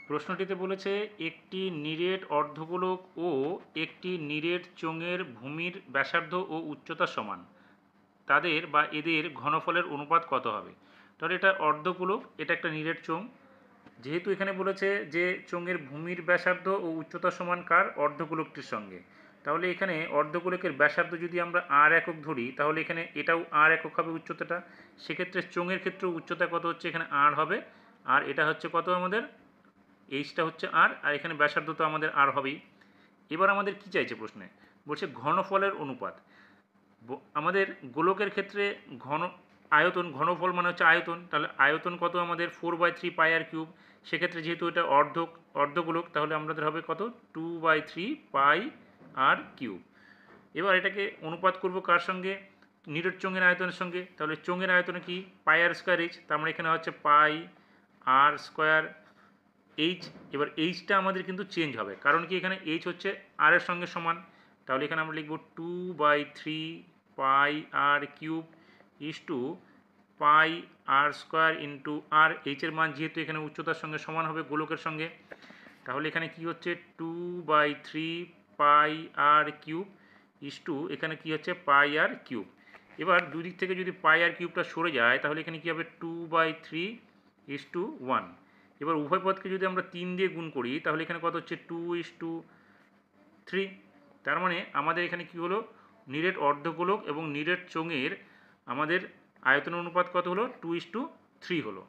প্রশ্নটিতে বলেছে একটি নিরেট অর্ধগোলক ও একটি নিরেট চোঙের ভূমির ব্যাসার্ধ ও উচ্চতা সমান, তাদের বা এদের ঘনফলের অনুপাত কত হবে। তাহলে এটা অর্ধগোলক, এটা একটা নিরেট চোঙ। যেহেতু এখানে বলেছে যে চোঙের ভূমির ব্যাসার্ধ ও উচ্চতা সমান কার, অর্ধগোলকটির সঙ্গে, তাহলে এখানে অর্ধগোলকের ব্যাসার্ধ যদি আমরা আর একক ধরি তাহলে এখানে এটাও আর একক হবে উচ্চতাটা। সেক্ষেত্রে চোঙের ক্ষেত্রেও উচ্চতা কত হচ্ছে, এখানে আর হবে। আর এটা হচ্ছে কত আমাদের, এইচটা হচ্ছে আর, আর এখানে ব্যাসার্ধ তো আমাদের আর হবেই। এবার আমাদের কি চাইছে প্রশ্নে, বলছে ঘনফলের অনুপাত। আমাদের গোলকের ক্ষেত্রে আয়তন, ঘনফল মানে হচ্ছে আয়তন, তাহলে আয়তন কত আমাদের 4/3 পাই আর কিউব। সেক্ষেত্রে যেহেতু এটা অর্ধগোলক তাহলে আমাদের হবে কত, 2/3 পাই আর কিউব। এবার এটাকে অনুপাত করব কার সঙ্গে, নিরেট চোঙের আয়তনের সঙ্গে। তাহলে চোঙের আয়তনে কি, পাই আর স্কোয়ার এইচ, তার মানে এখানে হচ্ছে পাই আর স্কোয়ার এইচ। এবার এইচটা আমাদের কিন্তু চেঞ্জ হবে, কারণ কি এখানে এইচ হচ্ছে আর এর সঙ্গে সমান। তাহলে এখানে আমরা লিখব 2/3 pi r cube is two pi r square into r, এইচের মান যেহেতু এখানে উচ্চতার সঙ্গে সমান হবে গোলকের সঙ্গে, তাহলে এখানে কি হচ্ছে 2/3 pi r cube is two এখানে কি হচ্ছে পাই আর কিউব। এবার দুই দিক থেকে যদি পাই আর কিউবটা সরে যায় তাহলে এখানে কি হবে 2/3 ইস টু 1। এবার উভয় পদকে যদি আমরা 3 দিয়ে গুণ করি তাহলে এখানে কত হচ্ছে 2:3। তার মানে আমাদের এখানে কি হলো, নিরেট অর্ধগোলক এবং নিরেট চোঙের আমাদের আয়তন অনুপাত কত হলো, 2:3 হলো।